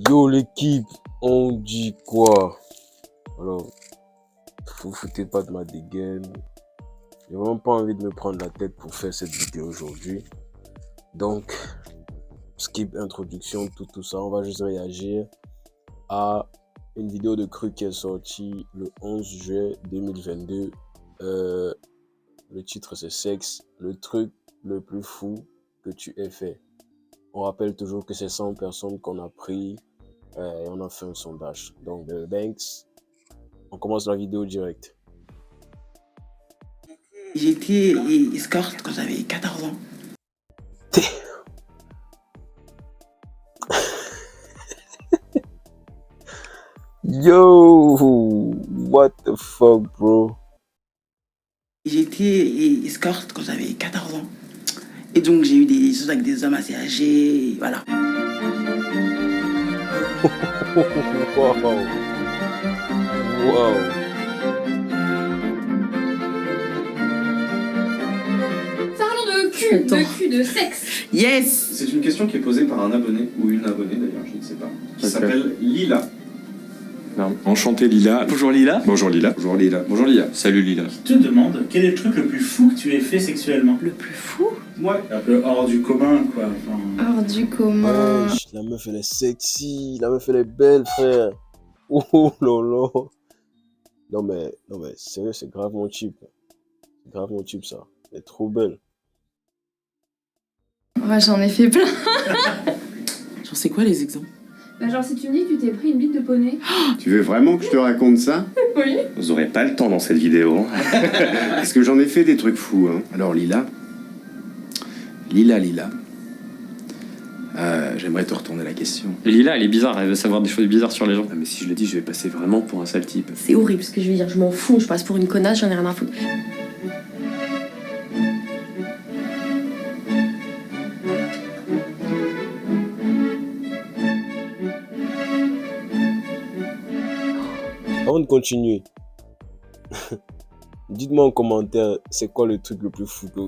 Yo l'équipe, on dit quoi? Alors, vous foutez pas de ma dégaine. J'ai vraiment pas envie de me prendre la tête pour faire cette vidéo aujourd'hui. Donc, skip introduction, tout ça. On va juste réagir à une vidéo de Cru qui est sortie le 11 juillet 2022. Le titre c'est Sexe, le truc le plus fou que tu aies fait. On rappelle toujours que c'est 100 personnes qu'on a pris et on a fait un sondage. Donc, Banks, on commence la vidéo direct. J'ai été escorte quand j'avais 14 ans. Yo, what the fuck, bro? J'ai été escorte quand j'avais 14 ans. Et donc j'ai eu des choses avec des hommes assez âgés, et voilà. Wow. Wow. Parlons de cul, de sexe. Yes! C'est une question qui est posée par un abonné, ou une abonnée d'ailleurs, je ne sais pas, qui s'appelle Lila. Non. Enchanté Lila. Bonjour Lila. Bonjour Lila. Bonjour Lila. Bonjour Lila. Salut Lila. Je te demande quel est le truc le plus fou que tu aies fait sexuellement. Le plus fou? Ouais. Un peu hors du commun, quoi. Enfin... Hors du commun. Wesh, la meuf elle est sexy, la meuf elle est belle, frère. Oh lolo. Non mais sérieux, c'est grave mon type. C'est grave mon type ça. Elle est trop belle. Ouais, j'en ai fait plein. J'en sais quoi les exemples? Bah, genre, si tu me dis que tu t'es pris une bite de poney. Tu veux vraiment que je te raconte ça? Oui. Vous aurez pas le temps dans cette vidéo. Parce que j'en ai fait des trucs fous. Hein. Alors Lila, j'aimerais te retourner la question. Lila, elle est bizarre, elle veut savoir des choses bizarres sur les gens. Ah, mais si je le dis, je vais passer vraiment pour un sale type. C'est horrible ce que je veux dire, je m'en fous, je passe pour une connasse, j'en ai rien à foutre. Avant de continuer, dites-moi en commentaire, c'est quoi le truc le plus fou que...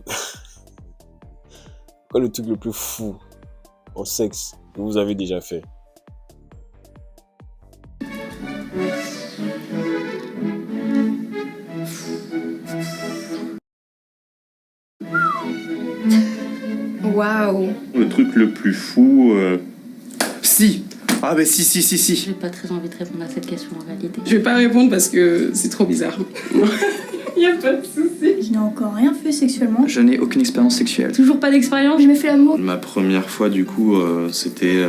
quoi le truc le plus fou en sexe que vous avez déjà fait? Waouh. Le truc le plus fou... Si. Ah bah si. J'ai pas très envie de répondre à cette question en réalité. Je vais pas répondre parce que c'est trop bizarre. Y'a pas de soucis. Je n'ai encore rien fait sexuellement. Je n'ai aucune expérience sexuelle. Toujours pas d'expérience, j'ai jamais fait l'amour. Ma première fois, du coup, c'était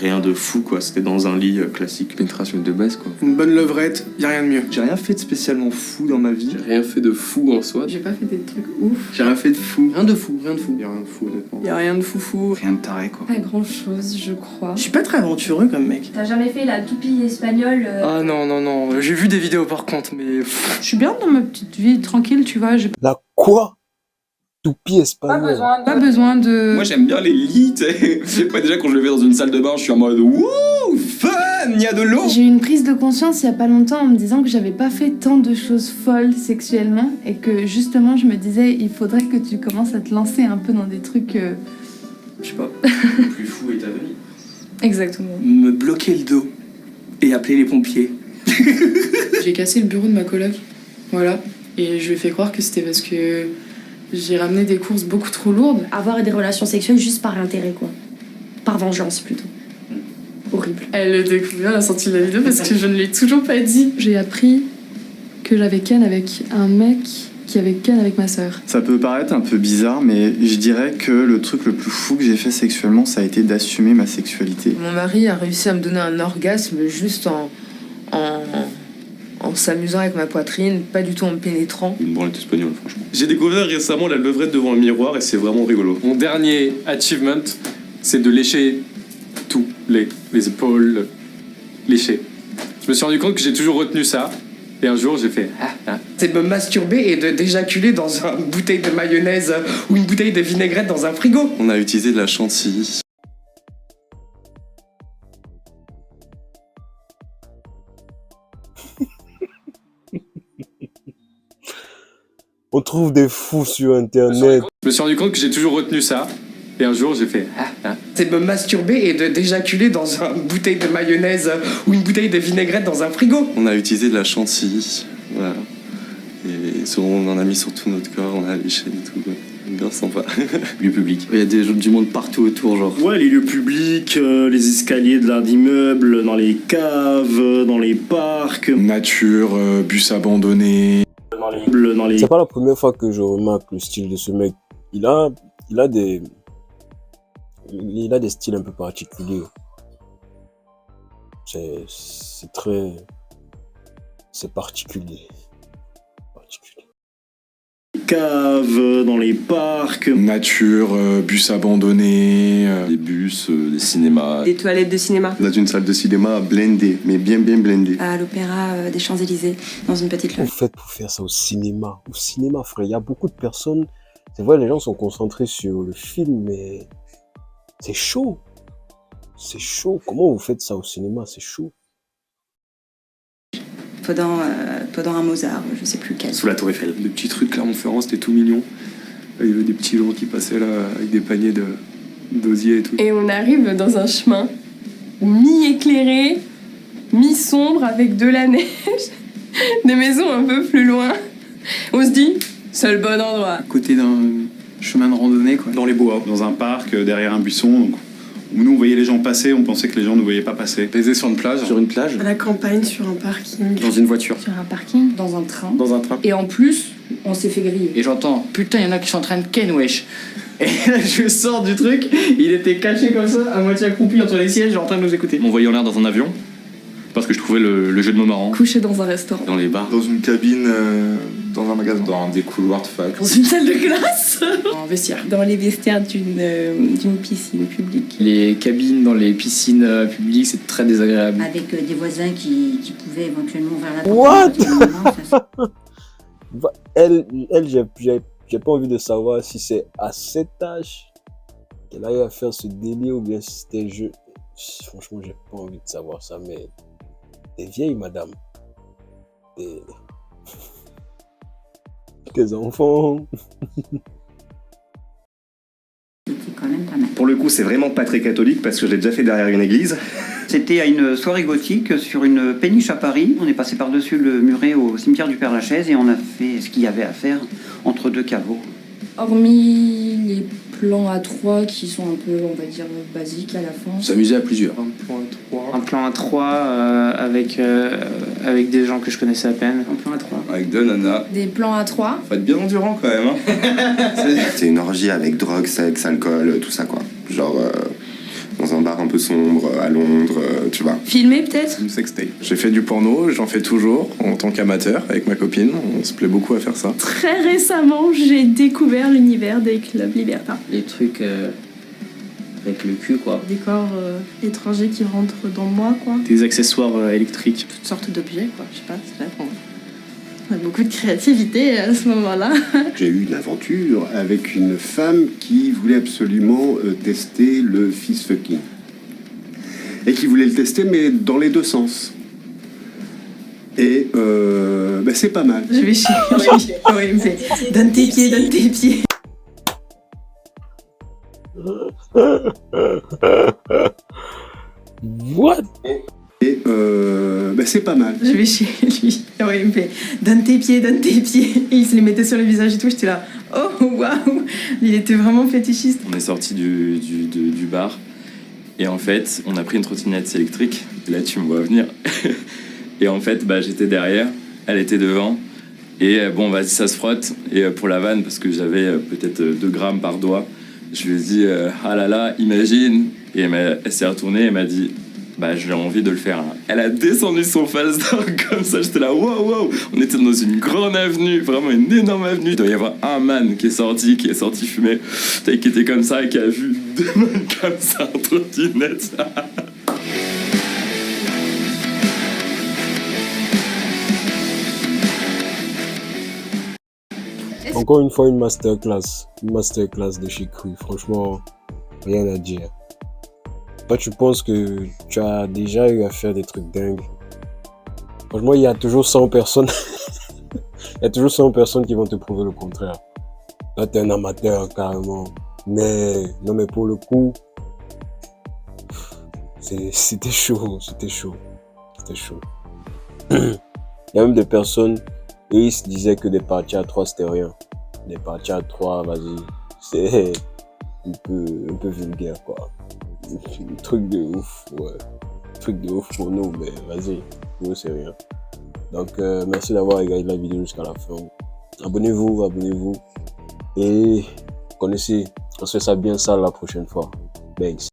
rien de fou, quoi. C'était dans un lit classique. Pénétration de base quoi. Une bonne levrette, y a rien de mieux. J'ai rien fait de spécialement fou dans ma vie. J'ai rien fait de fou en soi. J'ai pas fait des trucs ouf. J'ai rien fait de fou. Rien de fou, rien de fou. Il y a rien de fou, honnêtement. Y'a rien de foufou. Rien de taré quoi. Pas grand chose, je crois. Je suis pas très aventureux comme mec. T'as jamais fait la toupie espagnole Ah non, j'ai vu des vidéos par contre, mais... Je suis bien dans ma petite vie tranquille, tu vois. J'ai La quoi? Toupie espagnole. pas besoin de... Moi j'aime bien les lits, tu sais. Moi déjà quand je le fais dans une salle de bain, je suis en mode wouh, fun, il y a de l'eau. J'ai eu une prise de conscience il y a pas longtemps en me disant que j'avais pas fait tant de choses folles sexuellement et que justement je me disais il faudrait que tu commences à te lancer un peu dans des trucs... je sais pas. Le plus fou est à venir. Exactement. Me bloquer le dos et appeler les pompiers. J'ai cassé le bureau de ma coloc. Voilà. Et je lui ai fait croire que c'était parce que j'ai ramené des courses beaucoup trop lourdes. Avoir des relations sexuelles juste par intérêt quoi. Par vengeance plutôt. Horrible. Elle découvre à la sortie de la vidéo parce que je ne l'ai toujours pas dit. J'ai appris que j'avais ken avec un mec qui avait ken avec ma sœur. Ça peut paraître un peu bizarre, mais je dirais que le truc le plus fou que j'ai fait sexuellement, ça a été d'assumer ma sexualité. Mon mari a réussi à me donner un orgasme juste en s'amusant avec ma poitrine, pas du tout en me pénétrant. Une branlette espagnole, franchement. J'ai découvert récemment la levrette devant un miroir et c'est vraiment rigolo. Mon dernier achievement, c'est de lécher tout. Les épaules, lécher. Je me suis rendu compte que j'ai toujours retenu ça. Et un jour, j'ai fait C'est de me masturber et d'éjaculer dans une bouteille de mayonnaise ou une bouteille de vinaigrette dans un frigo. On a utilisé de la chantilly. On trouve des fous sur internet. Je me suis rendu compte que j'ai toujours retenu ça. Et un jour, j'ai fait C'est me masturber et d'éjaculer dans une bouteille de mayonnaise ou une bouteille de vinaigrette dans un frigo. On a utilisé de la chantilly, voilà. Et on en a mis sur tout notre corps, on a léché et tout. Bien sympa. Lieu public. Il y a du monde partout autour, genre. Ouais, les lieux publics, les escaliers d'immeubles, dans les caves, dans les parcs. Nature, bus abandonnés. C'est pas la première fois que je remarque le style de ce mec. Il a des styles un peu particuliers. C'est particulier. Caves, dans les parcs. Nature, bus abandonnés. Des bus, des cinémas. Des toilettes de cinéma. Dans une salle de cinéma blindée, mais bien blindée. À l'Opéra des Champs-Élysées, dans une petite Comment vous faites pour faire ça au cinéma? Au cinéma, frère, il y a beaucoup de personnes. C'est vrai, les gens sont concentrés sur le film, mais c'est chaud. C'est chaud. Comment vous faites ça au cinéma? C'est chaud. Pendant un Mozart, je sais plus quel. Sous la Tour Eiffel. Des petits trucs Clermont-Ferrand, c'était tout mignon. Il y avait des petits gens qui passaient là avec des paniers d'osier et tout. Et on arrive dans un chemin mi-éclairé, mi-sombre avec de la neige, des maisons un peu plus loin. On se dit, c'est le bon endroit. À côté d'un chemin de randonnée, quoi. Dans les bois, dans un parc, derrière un buisson. Donc, où nous, on voyait les gens passer, on pensait que les gens ne voyaient pas passer. Baisé sur une plage. Sur une plage. À la campagne, sur un parking. Dans une voiture. Sur un parking, dans un train. Dans un train. Et en plus, on s'est fait griller. Et j'entends, putain, il y en a qui sont en train de ken, wesh. Et là, je sors du truc, il était caché comme ça, à moitié accroupi entre les sièges, en train de nous écouter. On voyait en l'air dans un avion, parce que je trouvais le jeu de mots marrant. Couché dans un restaurant. Dans les bars. Dans une cabine, dans un magasin. Dans des couloirs de fac. Dans une salle de classe. En vestiaire. Dans les vestiaires d'une piscine publique. Les cabines dans les piscines publiques, c'est très désagréable. Avec des voisins qui pouvaient éventuellement ouvrir la What? Elle, j'ai pas envie de savoir si c'est à cet âge qu'elle a eu à faire ce délire ou bien si c'était jeu. Franchement, j'ai pas envie de savoir ça, mais des vieilles madame, des enfants. quand même pas mal. Pour le coup, c'est vraiment pas très catholique parce que je l'ai déjà fait derrière une église. C'était à une soirée gothique sur une péniche à Paris. On est passé par-dessus le muret au cimetière du Père-Lachaise et on a fait ce qu'il y avait à faire entre deux caveaux. Hormis les plans à 3 qui sont un peu, on va dire, basiques à la fin. S'amuser à plusieurs. Un plan à 3 avec des gens que je connaissais à peine. Un plan à 3. Avec deux nanas. Des plans à 3. Faut être bien endurant quand même. C'est une orgie avec drogue, sexe, alcool, tout ça quoi. Genre dans un bar un peu sombre à Londres, tu vois. Filmé peut-être? Une sextape. J'ai fait du porno, j'en fais toujours en tant qu'amateur avec ma copine. On se plaît beaucoup à faire ça. Très récemment, j'ai découvert l'univers des clubs libertins. Les trucs avec le cul, quoi. Des corps étrangers qui rentrent dans moi, quoi. Des accessoires électriques. Toutes sortes d'objets, quoi. Je sais pas, c'est là on a beaucoup de créativité à ce moment-là. J'ai eu une aventure avec une femme qui voulait absolument tester le fist fucking. Et qui voulait le tester, mais dans les deux sens. Et c'est pas mal. Je vais chier. Oui, il me fait donne tes pieds, donne tes pieds. What? Et c'est pas mal. Je vais chier, lui. Oui, il me fait donne tes pieds, donne tes pieds. Et il se les mettait sur le visage et tout. J'étais là, oh waouh. Il était vraiment fétichiste. On est sorti du bar et en fait, on a pris une trottinette électrique. Et là, tu me vois venir. Et en fait, j'étais derrière, elle était devant. Et bon, vas-y, ça se frotte. Et pour la vanne, parce que j'avais peut-être 2 grammes par doigt, je lui ai dit ah là là, imagine. Et elle s'est retournée et m'a dit j'ai envie de le faire. Elle a descendu son face d'or comme ça, j'étais là, wow. On était dans une grande avenue, vraiment une énorme avenue. Il doit y avoir un man qui est sorti fumer, qui était comme ça et qui a vu 2 man comme ça en trottinette. Encore une fois, une masterclass de chez Cru. Franchement, rien à dire. Toi, tu penses que tu as déjà eu à faire des trucs dingues. Franchement, il y a toujours 100 personnes. Il y a toujours 100 personnes qui vont te prouver le contraire. Là, t'es un amateur, carrément. Mais, non, mais pour le coup, c'était chaud. Il y a même des personnes, et ils se disaient que des parties à 3 c'était rien. Des parties à 3, vas-y, c'est un peu vulgaire, quoi. Un truc de ouf, ouais. Un truc de ouf pour nous, mais vas-y, pour nous c'est rien. Donc, merci d'avoir regardé la vidéo jusqu'à la fin. Abonnez-vous. Et connaissez, on se fait ça bien sale la prochaine fois. Thanks.